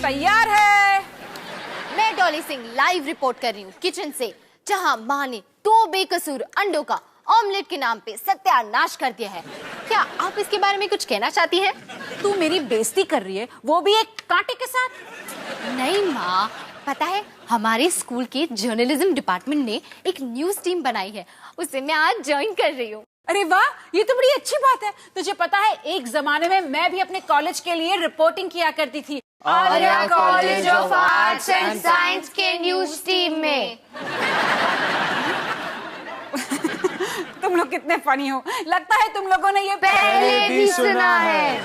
तैयार है। मैं डॉली सिंह लाइव रिपोर्ट कर रही हूँ किचन से, जहाँ माँ ने 2 बेकसूर अंडों का ऑमलेट के नाम पे सत्यानाश कर दिया है। क्या आप इसके बारे में कुछ कहना चाहती हैं? तू मेरी बेइज्जती कर रही है, वो भी एक कांटे के साथ। नहीं माँ, पता है हमारे स्कूल के जर्नलिज्म डिपार्टमेंट ने एक न्यूज टीम बनाई है, उसे मैं आज ज्वाइन कर रही हूँ। अरे वाह, ये तो बड़ी अच्छी बात है। तुझे पता है एक जमाने में मैं भी अपने कॉलेज के लिए रिपोर्टिंग किया करती थी। Arya college of arts and science के न्यूज टीम में। तुम लोग कितने फनी हो, लगता है तुम लोगों ने ये पहले भी सुना है।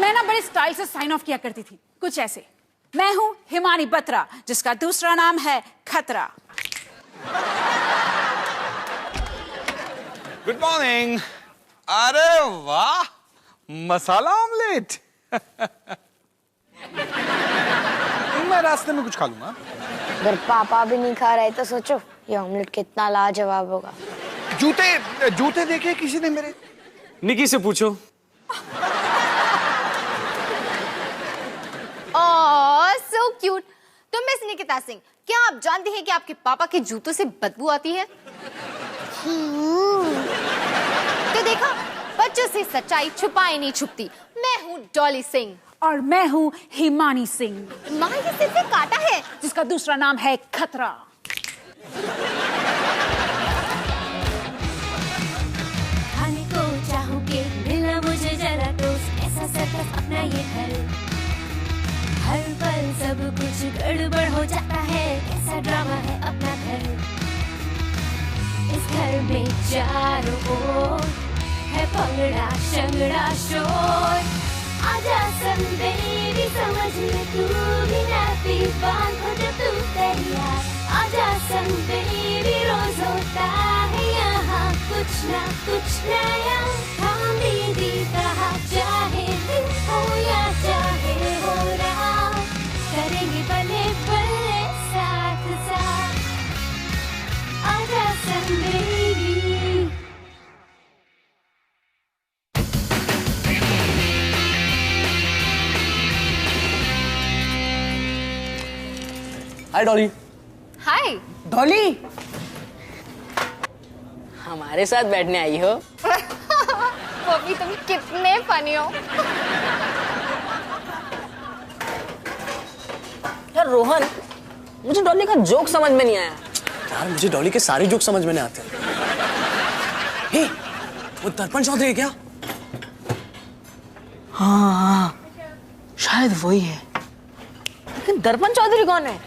मैं ना बड़े स्टाइल से साइन ऑफ किया करती थी, कुछ ऐसे। मैं हूँ हिमानी बत्रा, जिसका दूसरा नाम है खतरा। Good morning. अरे वाह, मसाला ऑमलेट। मैं रास्ते में कुछ खा लूंगा। अगर पापा भी नहीं खा रहे तो सोचो ये ऑमलेट कितना लाजवाब होगा। जूते देखे किसी ने मेरे? निकी से पूछो। ओह सो क्यूट। तो मिस निकिता सिंह, क्या आप जानती हैं कि आपके पापा के जूतों से बदबू आती है? तो देखा, बच्चों से सच्चाई छुपाई नहीं छुपती। मैं हूँ डॉली सिंह और मैं हूँ हिमानी सिंह। माँ, ये सिर्फ एक कांटा है जिसका दूसरा नाम है खतरा। खाने को चाहूंगी, मिला मुझे जरा टोस्ट, ऐसा सर्कस अपना ये घर। हर पल सब कुछ गड़बड़ हो जाता है, कैसा ड्रामा है अपना घर। इस घर में चारों ओर है पगड़ा शंगड़ा शोर। आजा संदेरी समझ ले तू भी नाती बांध हो जब तू तैयार। आजा संदेरी रोज होता है यहाँ कुछ ना कुछ नया। हम दीदी कहा चाहे दिन हो या चाहे हो रात, करेंगे भले भले साथ साथ। आजा संदेरी। हाय डॉली। हाय डॉली, हमारे साथ बैठने आई हो? पपी, तुम कितने फनी हो। यार रोहन, मुझे डॉली का जोक समझ में नहीं आया। यार मुझे डॉली के सारे जोक समझ में नहीं आते। हे, वो दर्पण चौधरी है क्या? हाँ, शायद वही है। लेकिन दर्पण चौधरी कौन है?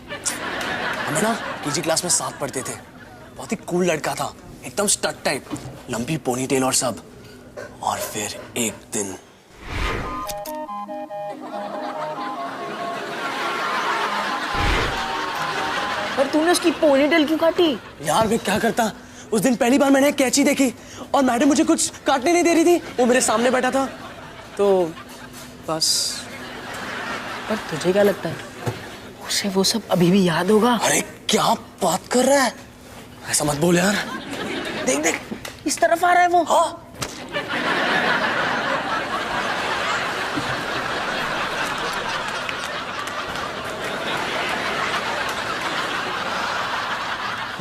हमें ना केजी क्लास में साथ पढ़ते थे। बहुत ही कूल लड़का था, एकदम स्टड टाइप, लंबी पोनीटेल और सब। और फिर एक दिन पर तूने उसकी पोनीटेल क्यों काटी? यार मैं क्या करता, उस दिन पहली बार मैंने कैंची देखी और मैडम मुझे कुछ काटने नहीं दे रही थी। वो मेरे सामने बैठा था तो बस। पर तुझे क्या लगता है उसे वो सब अभी भी याद होगा? अरे क्या बात कर रहा है, ऐसा मत बोल यार। देख देख, इस तरफ आ रहा है वो। हाँ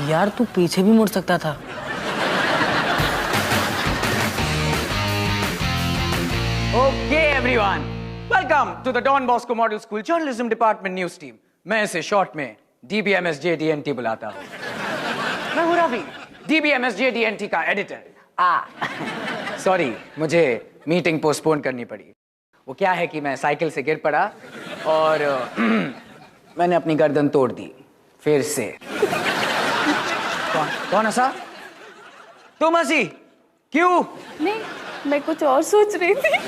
यार तू पीछे भी मुड़ सकता था। Okay everyone, welcome to the Don Bosco Model School Journalism Department News Team. मैं इसे शॉर्ट में DBMSJDNT बुलाता हूँ। मैं हूँ रवि, DBMSJDNT का एडिटर। सॉरी, मुझे मीटिंग पोस्टपोन करनी पड़ी। वो क्या है कि मैं साइकिल से गिर पड़ा और मैंने अपनी गर्दन तोड़ दी फिर से। कौन हंसा? तुम हंसी क्यों? नहीं, मैं कुछ और सोच रही थी।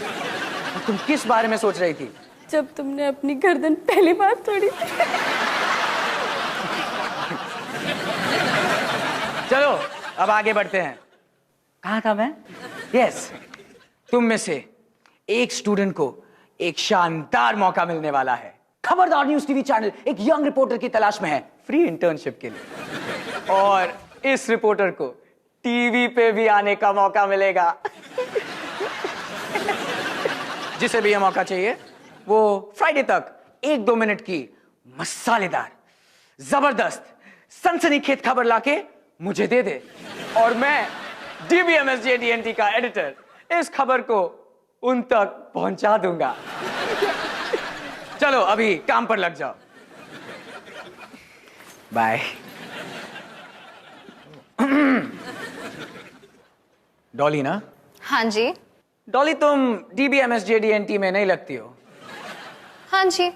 तुम किस बारे में सोच रही थी? जब तुमने अपनी गर्दन पहली बार तोड़ी थी। चलो अब आगे बढ़ते हैं। कहाँ था मैं? यस, तुम में से एक स्टूडेंट को एक शानदार मौका मिलने वाला है। खबरदार न्यूज टीवी चैनल एक यंग रिपोर्टर की तलाश में है फ्री इंटर्नशिप के लिए, और इस रिपोर्टर को टीवी पे भी आने का मौका मिलेगा। जिसे भी यह मौका चाहिए वो फ्राइडे तक 1-2 मिनट की मसालेदार जबरदस्त सनसनीखेज खबर लाके मुझे दे दे और मैं DBMSJDNT का एडिटर इस खबर को उन तक पहुंचा दूंगा। चलो अभी काम पर लग जाओ। बाय। डॉली ना? हाँ जी। डॉली तुम DBMSJDNT में नहीं लगती हो। हाँ जी।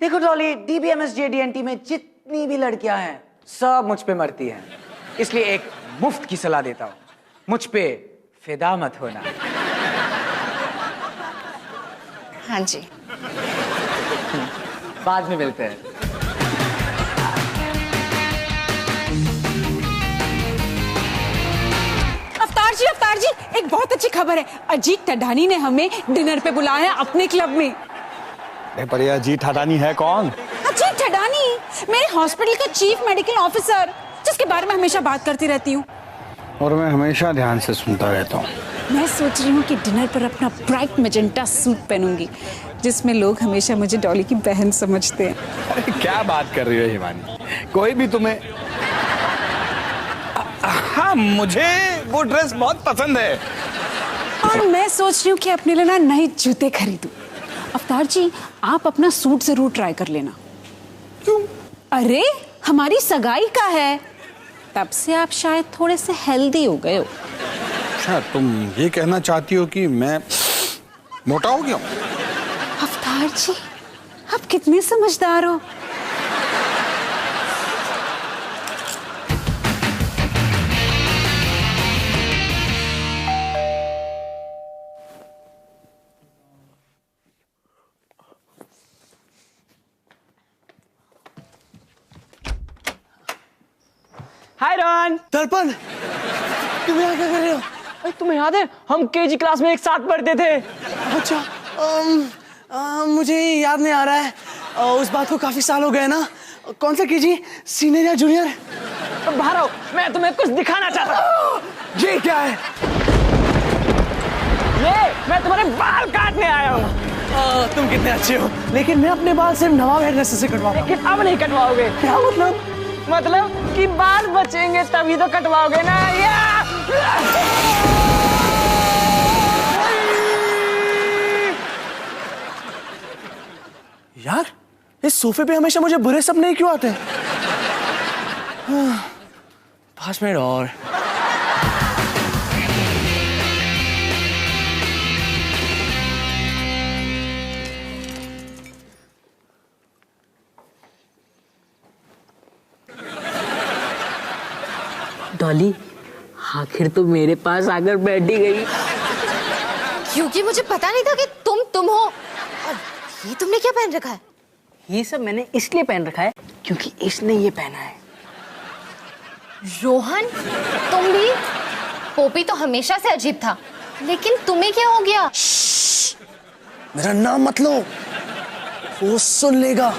देखो डॉली, DBMSJDNT में जितनी भी लड़कियां हैं सब मुझ पे मरती हैं, इसलिए एक मुफ्त की सलाह देता हूं, मुझ पे फिदा मत होना। हाँ जी। बाद में मिलते हैं। अवतार जी एक बहुत अच्छी खबर है। अजीत ठडानी ने हमें डिनर पे बुलाया है अपने क्लब में। अरे पर ये अजीत ठडानी है कौन? अजीत ठडानी मेरे हॉस्पिटल का चीफ मेडिकल ऑफिसर, जिसके बारे में हमेशा बात करती रहती हूँ और मैं हमेशा ध्यान से सुनता रहता हूँ। मैं सोच रही हूँ कि डिनर पर अपना ब्राइट मैजेंटा सूट पहनूंगी, जिसमें लोग हमेशा मुझे डॉली की बहन समझते हैं। अरे क्या बात कर रही हो हिमानी, कोई भी तुम्हें। हाँ, मुझे वो ड्रेस बहुत पसंद है। और मैं सोच रही हूँ कि अपने लिए ना नए जूते खरीदूं। अवतार जी आप अपना सूट जरूर ट्राई कर लेना। क्यों? अरे हमारी सगाई का है, तब से आप शायद थोड़े से हेल्दी हो गए हो। अच्छा, तुम ये कहना चाहती हो कि मैं मोटा हो गया हूँ? अवतार जी आप कितने समझदार हो। हाय रॉन। दर्पण, तुम यहाँ क्या कर रहे हो? अरे तुम्हें याद है हम केजी क्लास में एक साथ पढ़ते थे? अच्छा, मुझे याद नहीं आ रहा है। उस बात को काफी साल हो गए ना। कौन सा केजी, सीनियर या जूनियर? बाहर आओ, मैं तुम्हें कुछ दिखाना चाहता हूँ। ये क्या है? ये मैं तुम्हारे बाल काटने आया हूँ। तुम कितने अच्छे हो, लेकिन मैं अपने बाल सिर्फ नवाब हेयरड्रेसर से कटवाऊंगा। लेकिन अब नहीं कटवाओगे। क्या मतलब? मतलब कि बाल बचेंगे तभी तो कटवाओगे ना। यार इस सोफे पे हमेशा मुझे बुरे सपने क्यों आते हैं? 5 मिनट और। डॉली आखिर तो मेरे पास आकर बैठी गई। क्योंकि मुझे पता नहीं था कि तुम हो। और ये तुमने क्या पहन रखा है? ये सब मैंने इसलिए पहन रखा है क्योंकि इसने ये पहना है। रोहन, तुम भी? पोपी तो हमेशा से अजीब था, लेकिन तुम्हें क्या हो गया? मेरा नाम मत लो, वो सुन लेगा।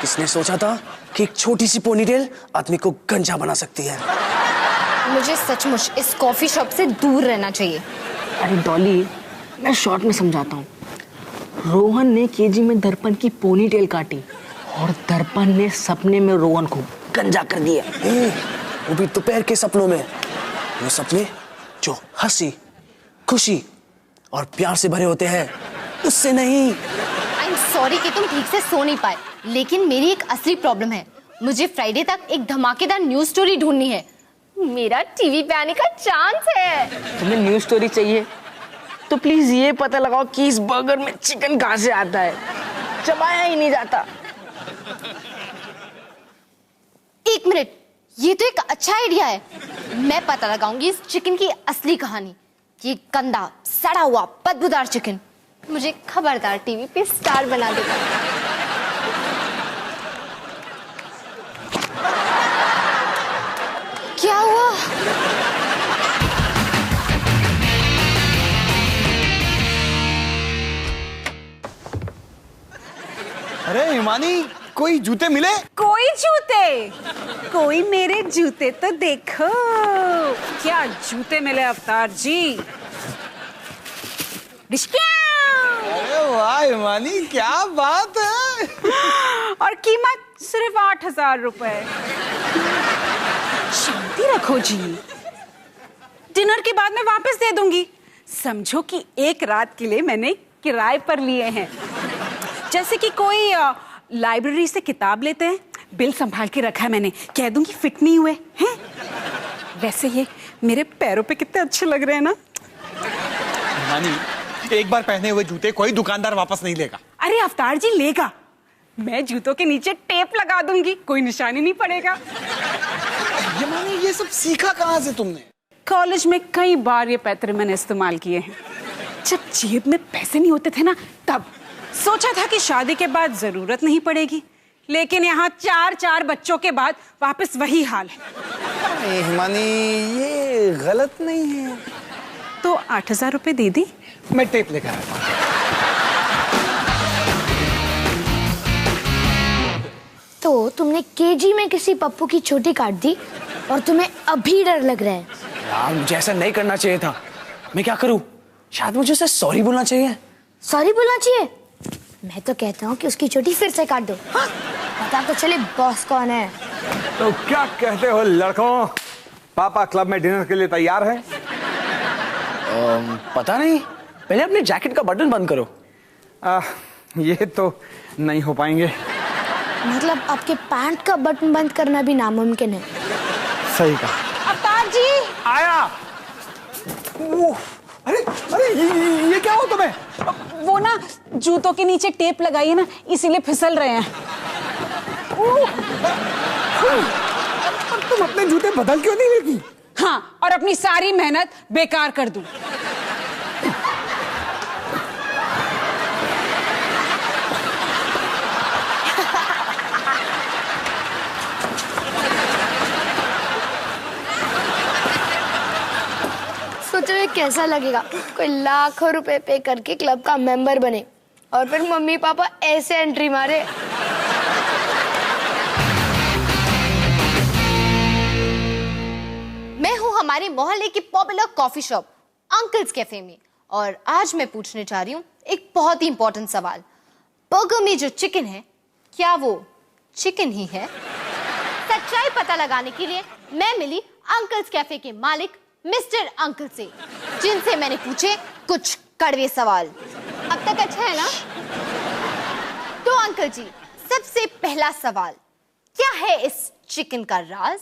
किसने सोचा था कि एक छोटी सी पोनीटेल आदमी को गंजा बना सकती है? मुझे सचमुच इस कॉफी शॉप से दूर रहना चाहिए। अरे डॉली, मैं शॉर्ट में समझाता हूँ। रोहन ने केजी में दर्पण की पोनीटेल काटी और दर्पण ने सपने में रोहन को गंजा कर दिया। वो भी दोपहर के सपनों में। वो सपने जो हंसी, खुशी और प्यार से भरे होते हैं, उससे नहीं। आई एम सॉरी कि तुम ठीक से सो नहीं पाए, लेकिन मेरी एक असली प्रॉब्लम है। मुझे फ्राइडे तक एक धमाकेदार न्यूज स्टोरी ढूंढनी है। मेरा टीवी पे आने का चांस है। तुम्हें न्यूज स्टोरी चाहिए तो प्लीज ये पता लगाओ कि इस बर्गर में चिकन कहाँ से आता है। चबाया ही नहीं जाता। 1 मिनट, ये तो एक अच्छा आइडिया है। मैं पता लगाऊंगी इस चिकन की असली कहानी। ये गंदा, सड़ा हुआ, बदबूदार चिकन मुझे खबरदार टीवी पे स्टार बना देगा। क्या हुआ? अरे हिमानी, कोई जूते मिले? कोई जूते? कोई मेरे जूते तो देखो। क्या जूते मिले अवतार जी। डिशक्याऊ! अरे वाह हिमानी, क्या बात है। और कीमत सिर्फ 8,000 रुपए। शांति रखो जी, डिनर के बाद मैं वापस दे दूंगी। समझो कि एक रात के लिए मैंने किराए पर लिए हैं। जैसे कि कोई लाइब्रेरी से किताब लेते हैं, बिल संभाल के रखा है मैंने, कह दूंगी फिट नहीं हुए हैं। वैसे ये मेरे पैरों पे कितने अच्छे लग रहे हैं ना। हिमानी, एक बार पहने हुए जूते कोई दुकानदार वापस नहीं लेगा। अरे अवतार जी लेगा, मैं जूतों के नीचे टेप लगा दूंगी, कोई निशानी नहीं पड़ेगा। हिमानी, ये सब सीखा कहाँ से तुमने? कॉलेज में कई बार ये पैतरे मैंने इस्तेमाल किए हैं। जब जेब में पैसे नहीं होते थे ना, तब सोचा था कि शादी के बाद जरूरत नहीं पड़ेगी, लेकिन यहाँ 4 बच्चों के बाद वापस वही हाल है। हिमानी, ये गलत नहीं है। तो 8,000 रुपए दे दी। मैं टेप लेकर आता हूँ। तो तुमने केजी में किसी पप्पू की चोटी काट दी और तुम्हें अभी डर लग रहा है? यार मुझे ऐसा नहीं करना चाहिए था। मैं क्या करूं? शायद मुझे उसे सॉरी बोलना चाहिए। सॉरी बोलना चाहिए? मैं तो कहता हूँ कि उसकी चोटी फिर से काट दो। हाँ? पता तो चले बॉस कौन है। तो क्या कहते हो लड़कों, पापा क्लब में डिनर के लिए तैयार है? पता नहीं, पहले अपने जैकेट का बटन बंद करो। ये तो नहीं हो पाएंगे। मतलब आपके पैंट का बटन बंद करना भी नामुमकिन है। सही कहा। अवतार जी आया। अरे अरे ये क्या हो तुम्हें? वो ना जूतों के नीचे टेप लगाई है ना, इसीलिए फिसल रहे हैं। तुम अपने जूते बदल क्यों नहीं लेती? हाँ, और अपनी सारी मेहनत बेकार कर दूं। सोचो ये कैसा लगेगा, कोई लाखों रुपए पे करके क्लब का मेंबर बने और फिर मम्मी पापा ऐसे एंट्री मारे। मैं हूँ हमारे मोहल्ले की popular coffee shop uncle's cafe में, और आज मैं पूछने जा रही हूँ एक बहुत ही इंपॉर्टेंट सवाल। बर्गर में जो चिकन है, क्या वो चिकन ही है? सच्चाई पता लगाने के लिए मैं मिली अंकल्स कैफे के मालिक मिस्टर अंकल से, जिनसे मैंने पूछे कुछ कड़वे सवाल। अब तक अच्छा है ना? तो अंकल जी, सबसे पहला सवाल, क्या है इस चिकन का राज?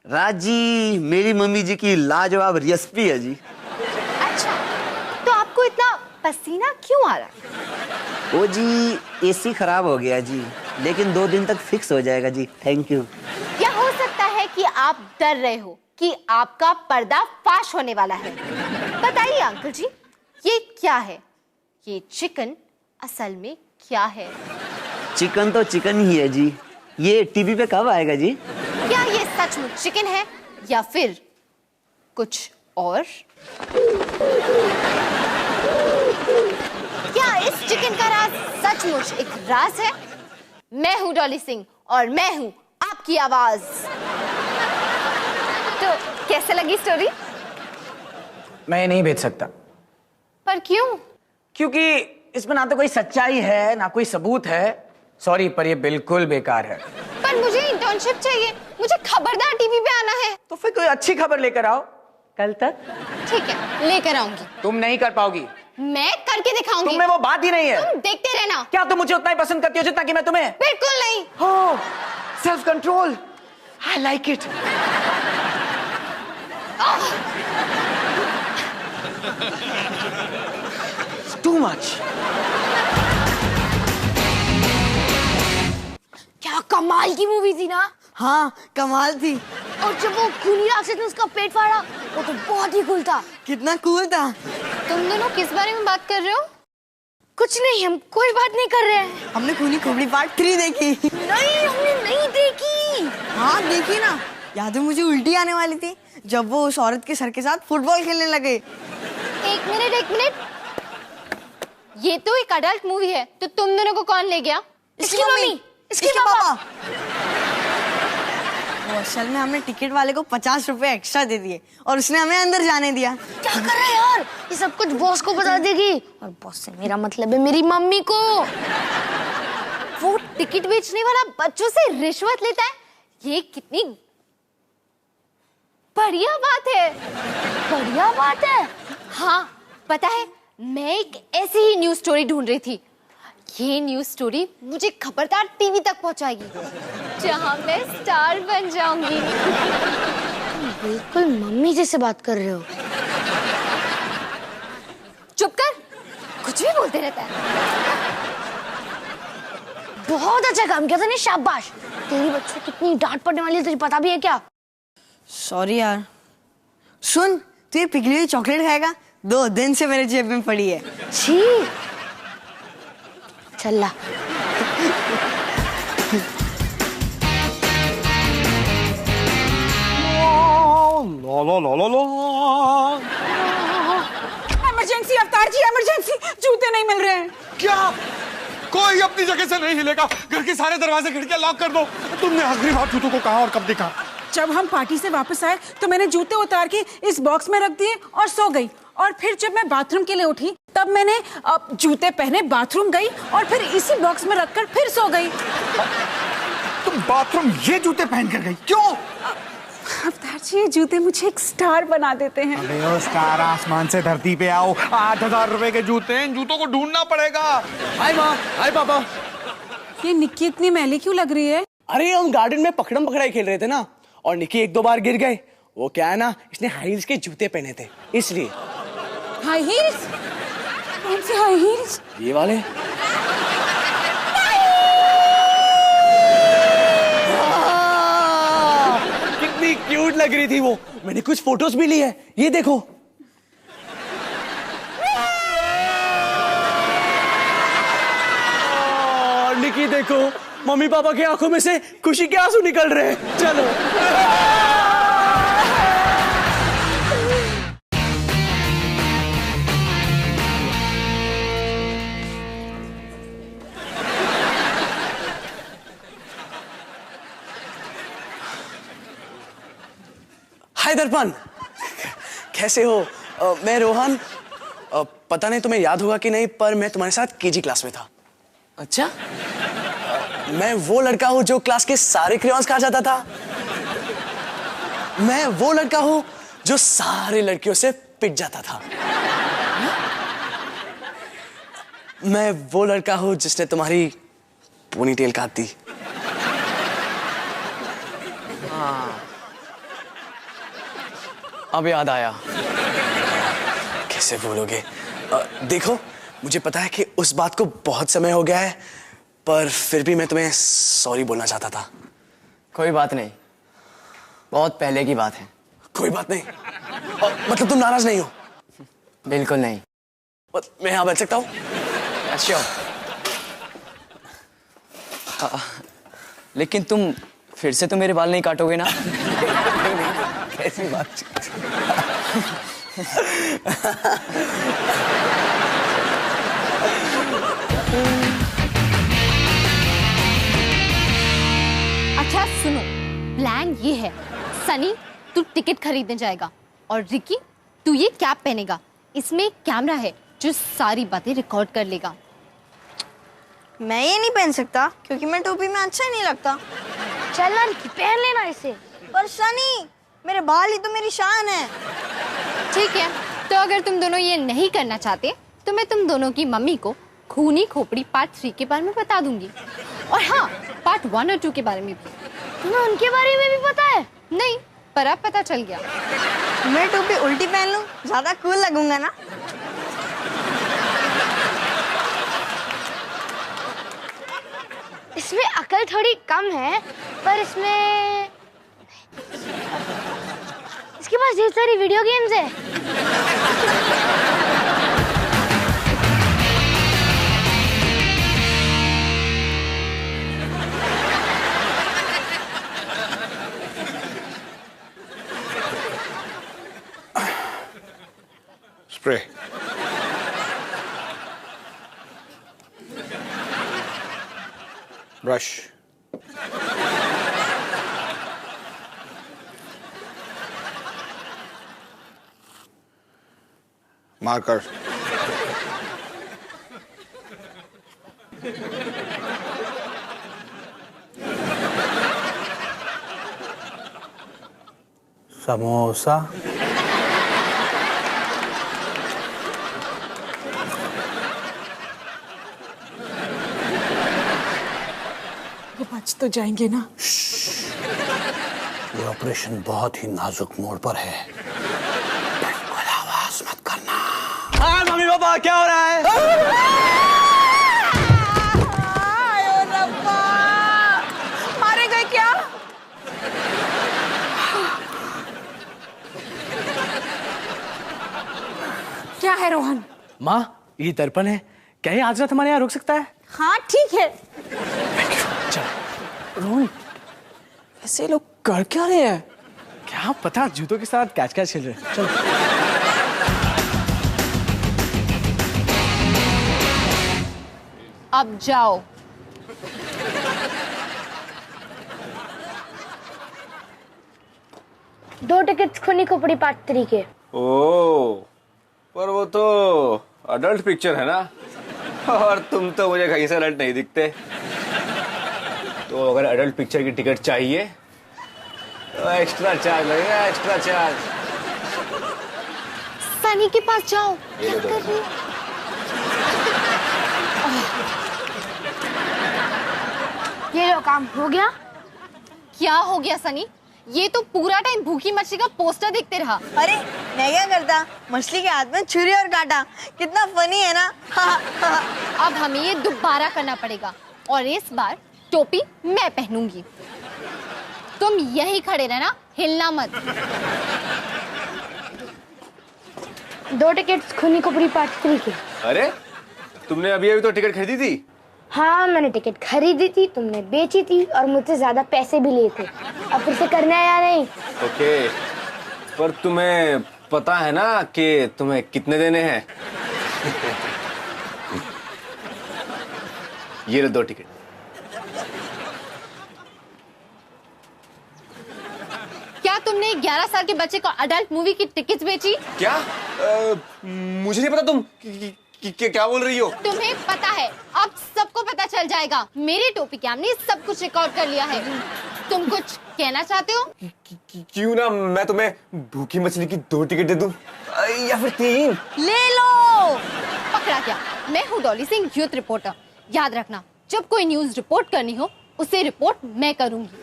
राज जी, मेरी मम्मी जी की लाजवाब रेसिपी है जी। अच्छा, तो आपको इतना पसीना क्यों आ रहा है? ओ जी, एसी खराब हो गया जी, लेकिन 2 दिन तक फिक्स हो जाएगा जी। Thank you. या हो सकता है कि आप डर रहे हो कि आपका पर्दा फाश होने वाला है। बताइए अंकल जी, ये क्या है? ये चिकन असल में क्या है? चिकन तो चिकन ही है जी। ये टीवी पे कब आएगा जी? क्या ये सचमुच चिकन है या फिर कुछ और? क्या इस चिकन का राज सचमुच एक राज है? मैं हूं डॉली सिंह और मैं हूं आपकी आवाज। तो कैसे लगी स्टोरी? मैं नहीं भेज सकता। पर क्यों? क्योंकि इसमें ना तो कोई सच्चाई है ना कोई सबूत है। सॉरी, पर ये बिल्कुल बेकार है। पर मुझे इंटर्नशिप चाहिए, मुझे खबरदार टीवी पे आना है। तो फिर कोई अच्छी खबर लेकर आओ कल तक। ठीक है, लेकर आऊंगी। तुम नहीं कर पाओगी। मैं करके दिखाऊंगी। तुम में वो बात ही नहीं है। तुम देखते रहना। क्या तुम मुझे उतना ही पसंद करती हो जितना कि मैं तुम्हें? बिल्कुल नहीं। हो, self control, I like it. Too much. क्या कमाल की मूवी थी ना? हाँ, कमाल थी। और जब वो खूनी राक्षस ने उसका पेट फाड़ा, वो तो बहुत ही कूल था। कितना कूल था। तुम दोनों किस बारे में बात कर रहे हो? कुछ नहीं, हम कोई बात नहीं कर रहे हैं। हमने खूनी खोपड़ी पार्ट 3 देखी। नहीं, हमने नहीं देखी। हाँ देखी ना, याद है मुझे उल्टी आने वाली थी जब वो उस औरत के सर के साथ फुटबॉल खेलने लगे। एक मिनट, ये तो एक अडल्ट मूवी है, तो तुम दोनों को कौन ले गया? इसकी मम्मी, इसके पापा। वो असल में हमने टिकट वाले को 50 रुपए एक्स्ट्रा दे दिए और उसने हमें अंदर जाने दिया। क्या कर रहे हैं यार, ये सब कुछ बॉस को बता देगी, और बॉस से मेरा मतलब है मेरी मम्मी को। वो टिकट बेचने वाला बच्चों से रिश्वत लेता है, ये कितनी बढ़िया बात है। बढ़िया बात है। हाँ पता है, मैं एक ऐसी ही न्यूज स्टोरी ढूंढ रही थी। ये न्यूज स्टोरी मुझे खबरदार टीवी तक पहुंचाएगी, जहां मैं स्टार बन जाऊंगी। बिल्कुल मम्मी जैसे बात कर रहे हो। चुप कर, कुछ भी बोलते रहता है। बहुत अच्छा काम किया तूने, शाबाश। तेरी बच्चों को कितनी डांट पड़ने वाली है तुझे पता भी है क्या? सॉरी यार। सुन, तू ये पिघली हुई चॉकलेट खाएगा? 2 दिन से मेरे जेब में पड़ी है। छी, चल ला। इमरजेंसी अवतार जी, इमरजेंसी, जूते नहीं मिल रहे हैं। क्या? कोई अपनी जगह से नहीं हिलेगा। घर के सारे दरवाजे खिड़कियां लॉक कर दो। तुमने आखिरी बार जूतों को कहा और कब देखा? जब हम पार्टी से वापस आए तो मैंने जूते उतार के इस बॉक्स में रख दिए और सो गई। और फिर जब मैं बाथरूम के लिए उठी तब मैंने जूते पहने बाथरूम गई और फिर इसी बॉक्स में रखकर फिर सो गई। तुम बाथरूम ये जूते पहन कर गई क्यों? अवतार जी, ये जूते मुझे एक स्टार बना देते हैं। अबे ओ स्टार, आसमान से धरती पे आओ। 8000 रुपए के जूते हैं, इन जूतों को ढूंढना पड़ेगा। हाय माँ, हाय पापा। ये निक्की इतनी मैली क्यों लग रही है? अरे हम गार्डन में पकड़म पकड़ाई खेल रहे थे ना, और निक्की 1-2 बार गिर गए। वो क्या है ना, इसने हाई हील्स के जूते पहने थे इसलिए। High heels? कौन से हाई हील्स? ये वाले। कितनी क्यूट लग रही थी वो। मैंने कुछ फोटोज भी ली है, ये देखो। निक्की देखो, मम्मी पापा की आंखों में से खुशी के आंसू निकल रहे हैं। चलो। हाय दर्पण, कैसे हो? मैं रोहन। पता नहीं तुम्हें याद होगा कि नहीं, पर मैं तुम्हारे साथ केजी क्लास में था। अच्छा? मैं वो लड़का हूं जो क्लास के सारे क्रेयॉन्स खा जाता था। मैं वो लड़का हूं जो सारे लड़कियों से पिट जाता था। मैं वो लड़का हूं जिसने तुम्हारी पोनीटेल काट दी। हाँ, अब याद आया। कैसे भूलोगे? देखो, मुझे पता है कि उस बात को बहुत समय हो गया है, पर फिर भी मैं तुम्हें सॉरी बोलना चाहता था। कोई बात नहीं, बहुत पहले की बात है। कोई बात नहीं। मतलब तुम नाराज नहीं हो? बिल्कुल नहीं। मैं यहाँ बैठ सकता हूँ? श्योर। लेकिन तुम फिर से तो मेरे बाल नहीं काटोगे ना? कैसी बात? अच्छा सुनो, प्लान ये है, सनी तू टिकट खरीदने जाएगा और रिकी तू ये कैप पहनेगा। इसमें एक कैमरा है जो सारी बातें रिकॉर्ड कर लेगा। मैं ये नहीं पहन सकता क्योंकि मैं टोपी में अच्छा ही नहीं लगता। चल ना रिकी, पहन लेना इसे। पर सनी, मेरे बाल ही तो मेरी शान है। ठीक है, तो अगर तुम दोनों ये नहीं करना चाहते तो मैं तुम दोनों की मम्मी को खूनी खोपड़ी पार्ट 3 के बारे में बता दूंगी, और हाँ, पार्ट 1 और 2 के बारे में भी। तुम्हें उनके बारे में भी पता है? नहीं, पर अब पता चल गया। मैं टोपी उल्टी पहन लूं, ज्यादा कूल लगूंगा ना? इसमें अकल थोड़ी कम है, पर इसमें इसके पास ढेर सारी वीडियो गेम्स है। स्प्रे। ब्रश। मार्कर। समोसा। वो बच तो जाएंगे ना? ये ऑपरेशन बहुत ही नाजुक मोड़ पर है, बिल्कुल आवाज मत करना। हाँ मम्मी पापा, क्या हो रहा है? आयो रब्बा, मारे गए क्या? क्या है रोहन? माँ, ये दर्पण है, क्या ये आज रात हमारे यहाँ रुक सकता है? हाँ ठीक है। रोहन, ऐसे लोग कर क्या रहे हैं? क्या पता, जूतों के साथ कैच कैच खेल रहे हैं। चलो। अब जाओ। दो टिकट्स खुनी खोपड़ी पार्ट 3 के। ओ, पर वो तो अडल्ट पिक्चर है ना, और तुम तो मुझे कहीं से अडल्ट नहीं दिखते। तो अगर अडल्ट पिक्चर की टिकट चाहिए तो एक्स्ट्रा चार्ज लगेगा, एक्स्ट्रा चार्ज। सनी के पास जाओ। क्या कर रही हो? ये लो, काम हो गया। क्या हो गया सनी? ये तो पूरा टाइम भूखी मछली का पोस्टर देखते रहा। अरे मैं क्या करता, मछली के हाथ में छुरी और काटा। कितना फनी है ना। अब हमें ये दोबारा करना पड़ेगा, और इस बार टोपी मैं पहनूंगी। तुम यहीं खड़े रहना, हिलना मत। दो टिकट्स खुनी खोपड़ी पार्ट 3 के। अरे तुमने अभी अभी तो टिकट खरीदी थी। हाँ, मैंने टिकट खरीदी थी, तुमने बेची थी, और मुझसे ज्यादा पैसे भी लिए थे। अब फिर से करना है या नहीं? ओके, पर तुम्हें पता है ना कि तुम्हें कितने देने हैं? ये लो 2 टिकट। क्या तुमने 11 साल के बच्चे को अडल्ट मूवी की टिकट्स बेची? क्या? मुझे नहीं पता, तुम क्या बोल रही हो? तुम्हें पता है, अब सबको पता चल जाएगा। मेरी टोपी के हमने सब कुछ रिकॉर्ड कर लिया है। तुम कुछ कहना चाहते हो? क्यों ना मैं तुम्हें भूखी मछली की 2 टिकट दे दूं, या फिर 3? ले लो। पकड़ा क्या? मैं हूँ डॉली सिंह, यूथ रिपोर्टर। याद रखना, जब कोई न्यूज रिपोर्ट करनी हो उसे रिपोर्ट मैं करूंगी।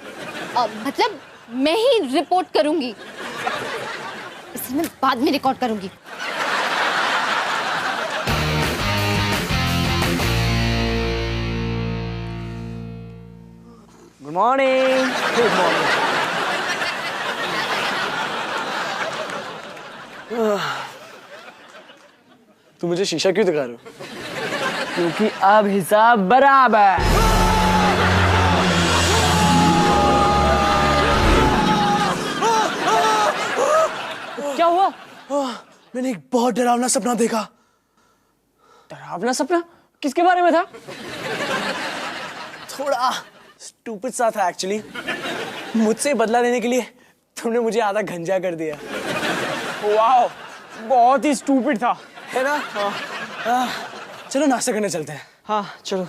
मतलब मैं ही रिपोर्ट करूंगी, इसे मैं बाद में रिकॉर्ड करूंगी। Good morning. Good morning. तुम मुझे शीशा क्यों दिखा रहे हो? क्योंकि अब हिसाब बराबर। क्या हुआ? मैंने एक बहुत डरावना सपना देखा। डरावना सपना? किसके बारे में था? थोड़ा स्टूपिड सा था एक्चुअली। मुझसे बदला लेने के लिए तुमने मुझे आधा गंजा कर दिया। वाह, बहुत ही स्टूपिड था, है ना? चलो नाश्ता करने चलते हैं। हाँ चलो।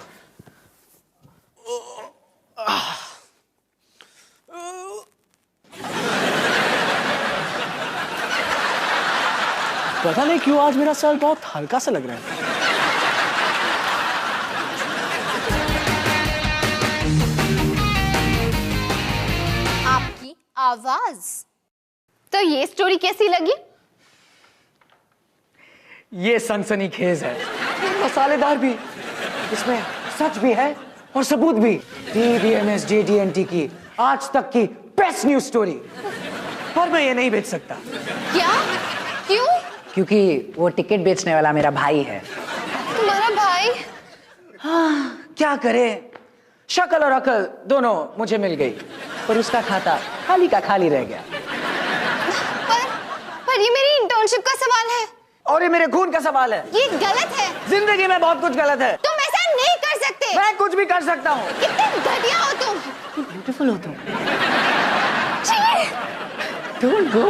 पता नहीं क्यों आज मेरा सर बहुत हल्का सा लग रहा है। आपकी आवाज। तो ये स्टोरी कैसी लगी? ये सनसनीखेज है, मसालेदार भी, इसमें सच भी है और सबूत भी। DBMS JDNT की आज तक की बेस्ट न्यूज स्टोरी। पर मैं ये नहीं बेच सकता। क्या? क्यों? क्योंकि वो टिकट बेचने वाला मेरा भाई है। तुम्हारा भाई? हाँ, क्या करे, शक्ल और अकल दोनों मुझे मिल गई, पर उसका खाता खाली का खाली रह गया। पर ये मेरी इंटर्नशिप का सवाल है। और ये मेरे खून का सवाल है। ये गलत है। जिंदगी में बहुत कुछ गलत है। तुम ऐसा नहीं कर सकते। मैं कुछ भी कर सकता हूँ। कितने घटिया हो तुम। ब्यूटीफुल हो तुम। छी! Don't go.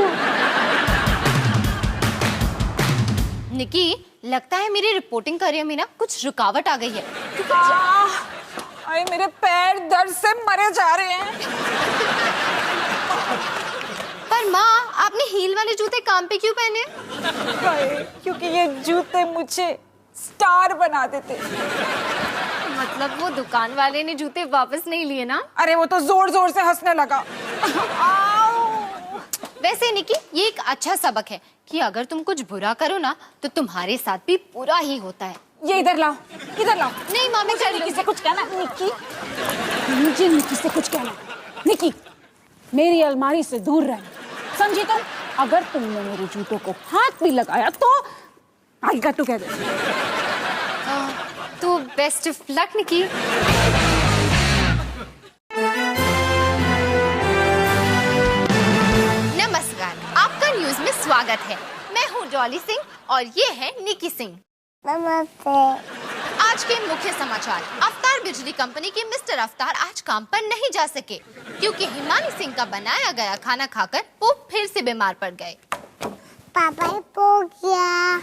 निकी, लगता है मेरी रिपोर्टिंग करियर में ना कुछ रुकावट आ गई है। अरे मेरे पैर दर्द से मरे जा रहे हैं। पर माँ, आपने हील वाले जूते काम पे क्यों पहने? क्योंकि ये जूते मुझे स्टार बना देते। मतलब वो दुकान वाले ने जूते वापस नहीं लिए ना? अरे वो तो जोर जोर से हंसने लगा। वैसे निकी, ये एक अच्छा सबक है कि अगर तुम कुछ बुरा करो ना तो तुम्हारे साथ भी बुरा ही होता है। ये इधर लाओ, इधर लाओ। नहीं माँ, मैं निकी से कुछ कहना। निकी, मुझे निकी से कुछ कहना। निकी, मेरी अलमारी से दूर रहना, समझी तुम? अगर तुमने मेरे जूतों को हाथ भी लगाया तो आई गॉट टू कह दे। तो बेस्ट ऑफ लक निकी। नमस्कार, आपका न्यूज में स्वागत है। मैं हूँ डॉली सिंह और ये है निकी सिंह। नमस्ते। आज के मुख्य समाचार। अवतार बिजली कंपनी के मिस्टर अवतार आज काम पर नहीं जा सके क्योंकि हिमानी सिंह का बनाया गया खाना खाकर वो फिर से बीमार पड़ गए। पापा पो गया।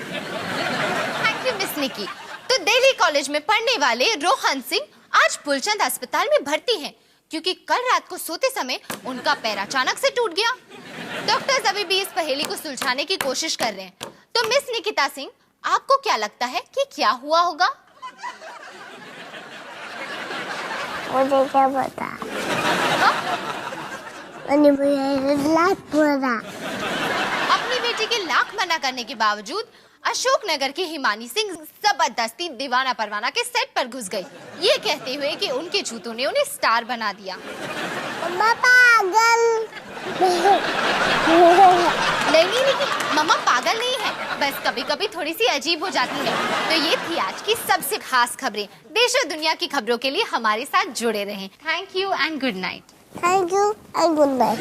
थैंक यू मिस निकी। तो दिल्ली कॉलेज में पढ़ने वाले रोहन सिंह आज बुलचंद अस्पताल में भर्ती हैं क्योंकि कल रात को सोते समय उनका पैर अचानक से टूट गया। डॉक्टर्स अभी भी इस पहेली को सुलझाने की कोशिश कर रहे हैं। तो मिस निकिता सिंह, आपको क्या लगता है कि क्या हुआ होगा? मुझे क्या पता। अपनी बेटी के लाख मना करने के बावजूद अशोकनगर की हिमानी सिंह जबरदस्ती दीवाना परवाना के सेट पर घुस गई, ये कहते हुए कि उनके जूतों ने उन्हें स्टार बना दिया। पागल। नहीं, मम्मा पागल नहीं है, बस कभी कभी थोड़ी सी अजीब हो जाती है। तो ये थी आज की सबसे खास खबरें। देश और दुनिया की खबरों के लिए हमारे साथ जुड़े रहें। Thank you and good night. Thank you and good night.